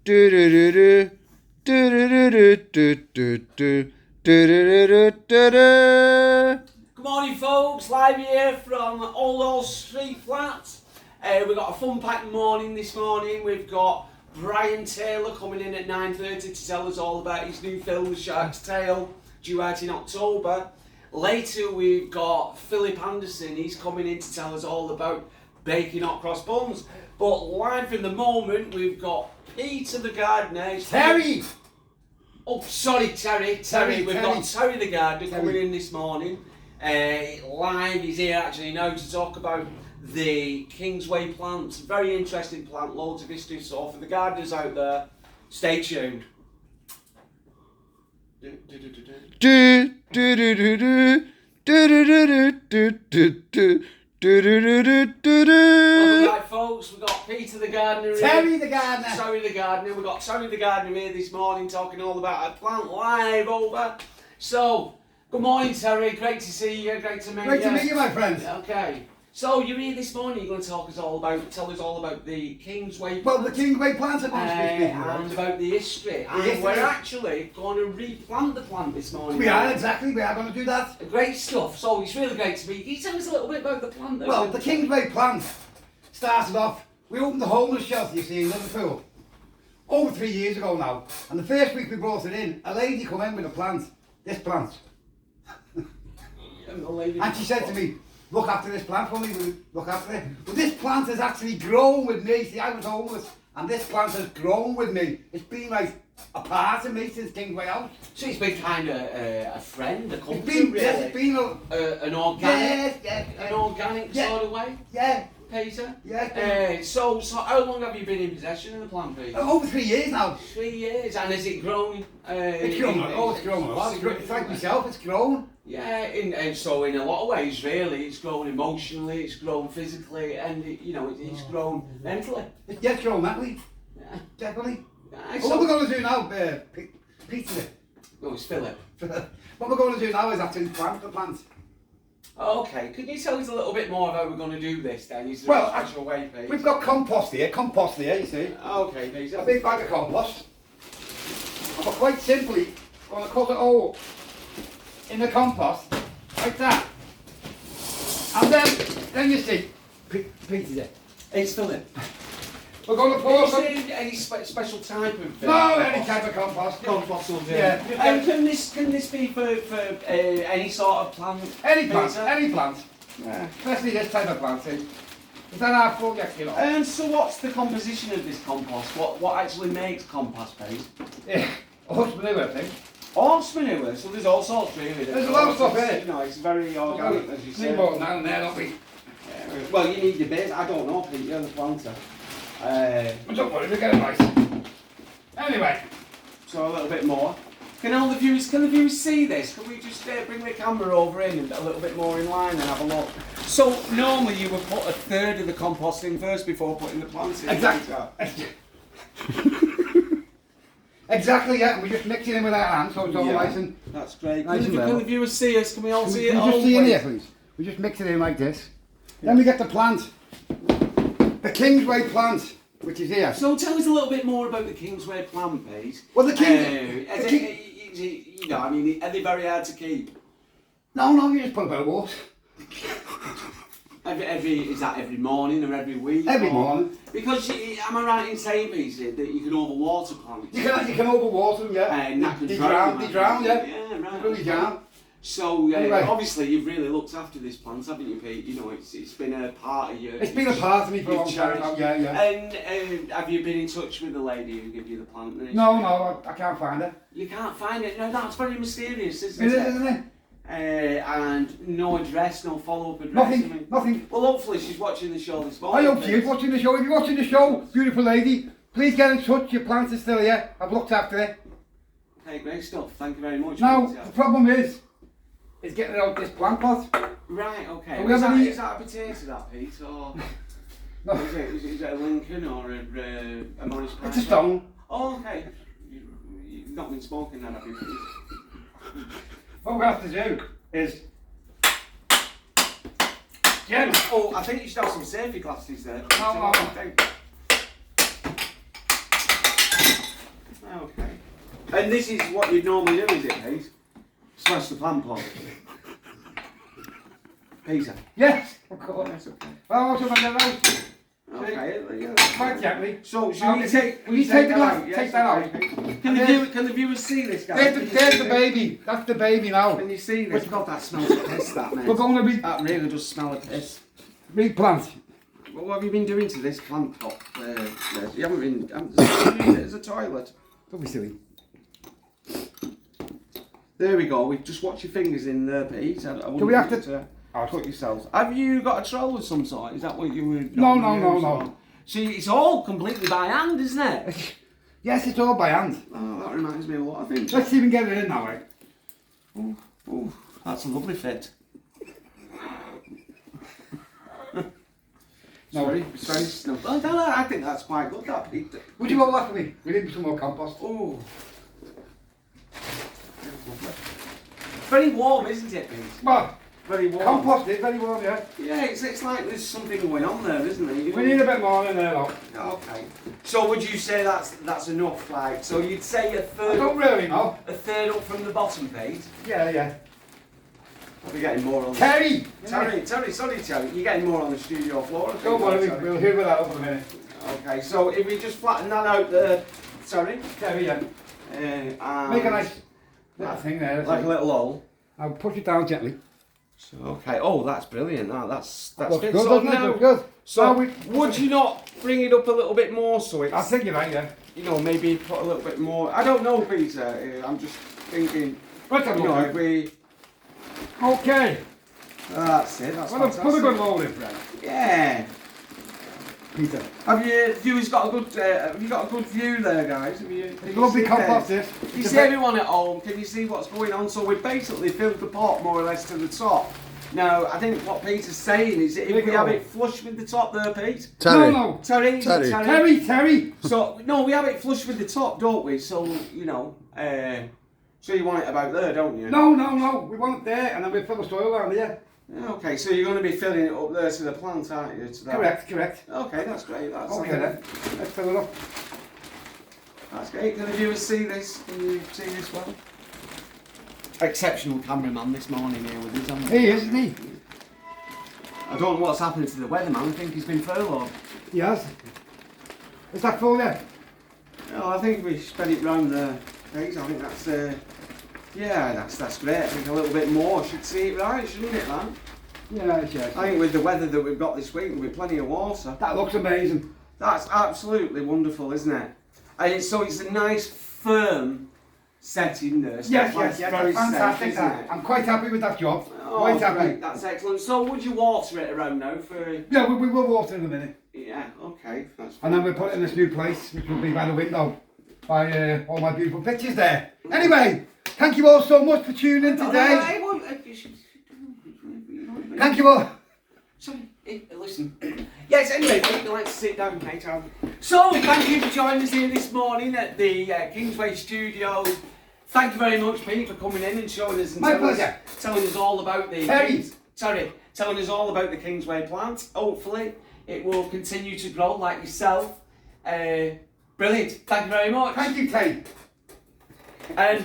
do do do do do do do do do do do. Good morning, folks. Live here from Old Street Flat. We've got a fun-packed morning this morning. We've got Brian Taylor coming in at 9:30 to tell us all about his new film, The Shark's Tale, due out in October. Later, we've got Phillips Anderson. He's coming in to tell us all about baking hot cross buns. But live in the moment, we've got Peter the Gardener. Terry! Oh, sorry, Terry. We've got Terry the Gardener coming in this morning. Live, he's here actually now to talk about the Kingsway plant. Very interesting plant, loads of history. So for the gardeners out there, stay tuned. Right, folks, we've got Peter the Gardener here. Terry the Gardener. Terry the Gardener. We've got Terry the Gardener here this morning talking all about our plant live over. So, good morning, Terry. Great to see you. Great to meet you. Great to meet you, my friend. Okay. So you're here this morning. You're going to tell us all about the Kingsway. Well, the Kingsway plant and about the history. And we're actually going to replant the plant this morning. We are, exactly. We are going to do that. Great stuff. So it's really great to meet you. Can you tell us a little bit about the plant? Well, the Kingsway plant started off, we opened the homeless shelter, you see, in Liverpool, over 3 years ago now. And the first week we brought it in, a lady come in with a plant, this plant. And she said to me, look after this plant for me, look after it. But this plant has actually grown with me. See, I was homeless, and this plant has grown with me. It's been like a part of me since Kingsway House. So it's been kind of a friend, a comfort, It's been, really. yes, it's been An organic, an organic sort of way. Yeah. Peter? Yeah. So how long have you been in possession of the plant, Peter? Over 3 years now. 3 years, and has it grown? It's grown. It's grown a lot. It's like myself, it's grown. Yeah, and so in a lot of ways, really, it's grown emotionally, it's grown physically, and it's grown mentally. Yeah, it's grown mentally. Yeah. Definitely. Yeah, What we're going to do now, Peter. No, it's Philip. What we're going to do now is actually plant the plant. Okay, could you tell us a little bit more about how we're going to do this then? Is there Well, a special way, Pete? We've got compost here, you see. Okay, Pete. A big bag of compost. And we're quite simply going to cut it all in the compost, like that. And then you see, Peter's it. It's Philip. We're going to pour Is some... there any special type of... No, any type of compost. Compost will do. Yeah. And can this be for any sort of plant? Any plant, Peter? any plant. Yeah. Especially this type of plant, see. Is that our project, you know? And so what's the composition of this compost? What actually makes compost, Pete? Yeah, horse manure, I think. Horse manure, so there's all sorts really. There's a lot of stuff here. You know, it's very organic, as you Need say. more than that in there, don't we? Yeah, well, you need your base. I don't know, Pete, you're the planter. Don't worry, we'll get it right. Anyway. So a little bit more. Can the viewers see this? Can we just bring the camera over in and a little bit more in line and have a look? So normally you would put a third of the compost in first before putting the plants in. Exactly. Exactly, yeah. We just mix it in with our hands, so it's all nice and... That's great. Nice and Can the viewers see us? Can we all see it? Can we just see in here, please? We just mix it in like this. Then we get the plant. The Kingsway plant, which is here. So tell us a little bit more about the Kingsway plant, please. Well, the are they very hard to keep? No, you just put a bit of water. Is that every morning or every week? Every morning. Because am I right in saying, Peter, that you can overwater plants? You can overwater them, yeah. And that can They drown drown, yeah. yeah. Yeah, right. They really drown. So Anyway. obviously you've really looked after this plant, haven't you, Pete? You know, it's been a part of you. It's been a part of me for a long time now, yeah. And have you been in touch with the lady who gave you the plant? No, I can't find her. You can't find it? No, that's very mysterious, isn't It it? is, isn't it? And no address, no follow-up address. Nothing. Well, hopefully she's watching the show this morning. I hope she is watching the show. If you're watching the show, beautiful lady, please get in touch. Your plant is still here. I've looked after it. Okay, great stuff. Thank you very much. Now, the problem is getting it out this plant pot. Right, okay. So Is that a potato, that Pete, or No. is it a Lincoln or a Morris Piper? It's a stone. Oh, okay. You've not been smoking that, have you? What we have to do is get Oh, I think you should have some safety glasses there. No. And this is what you'd normally do, is it, Pete? Smash the plant pot. Peter. Yes, of course. That's okay. Well, what's up on the road? Okay, yeah. Quite gently. So, should we take that out? Yes, Take that out. okay. Can the viewers see this, guys? There's the baby. That's the baby now. Can you see this? God, that smells of piss, that, mate. We're going to That really does smell of piss. replant. Well, what have you been doing to this plant pot? You haven't been using it as a toilet. Don't be silly. There we go. We've just watched your fingers in there, Pete. Do we have to cut yourselves? Have you got a troll of some sort? Is that what you were? No. See, it's all completely by hand, isn't it? Yes, it's all by hand. Oh, that reminds me of a lot of things. Let's even get it in now, right? Oh, that's a lovely fit. No. Sorry. I think that's quite good, that, Pete. Would you go laugh at me? We need some more compost. Oh. Very warm, isn't it, Pete? Well, Very warm. compost is very warm, yeah. Yeah, it's like there's something going on there, isn't there? We need a bit more in there, though. Okay. So would you say that's enough? Like, so you'd say a I third. don't really know. A third up from the bottom, Pete. Yeah. I'll be getting more on. Terry! Sorry, Terry. You're getting more on the studio floor. Don't worry, we'll hear that up in a minute. Okay, so if we just flatten that out there, sorry. Terry, yeah. And Make a nice little thing there. like a little hole. I'll push it down gently. So, okay. Oh, that's brilliant. That's Looks good. good, So doesn't it? now- Looks good. So Now would you not bring it up a little bit more so it's, I think you're right, yeah. you know, maybe put a little bit more. I don't know, Peter. I'm just thinking. Let's have a You know, look. if we. Okay. That's it. That's Well, fantastic. put a good roll in, Fred. Yeah. Peter. Have you viewers got a good? Have you got a good view there, guys? Have you? It's lovely compost, this. Can you see everyone at home? Can you see what's going on? So we've basically filled the pot more or less to the top. Now, I think what Peter's saying is that if we have it flush with the top there, Pete. Terry. No. Terry. Terry. So no, we have it flush with the top, don't we? So you know, so you want it about there, don't you? No. We want it there, and then we fill the soil around here. Okay, so you're going to be filling it up there to the plant, aren't you? To that? Correct. Okay, that's great. That's Okay then. Let's fill it up. That's great. Can the viewers see this? Can you see this well? Exceptional cameraman this morning here with us, haven't we? He is, isn't he? I don't know what's happened to the weatherman. I think he's been furloughed. Yes. Is that full yet? No, I think we spread it round there. I think that's that's great. I think a little bit more should see it right, shouldn't it, man? Yeah. I think with the weather that we've got this week, there'll be plenty of water. That looks amazing. That's absolutely wonderful, isn't it? And it's a nice firm setting there. So Yes. Very Fantastic. safe, isn't it? I'm quite happy with that job. Oh, Quite happy. great. That's excellent. So would you water it around now for? Yeah, we will water in a minute. Yeah. Okay. That's. And then we'll put it in this new place, which will be by the window, by all my beautiful pictures there. Anyway, thank you all so much for tuning in today. Thank you all. Sorry, listen. Yes, anyway, if you'd like to sit down, mate. So, thank you for joining us here this morning at the Kingsway Studios. Thank you very much, Pete, for coming in and showing us and My telling pleasure. us all about the Terry. telling us all about the Kingsway plant. Hopefully, it will continue to grow like yourself. Brilliant. Thank you very much. Thank you, Terry. And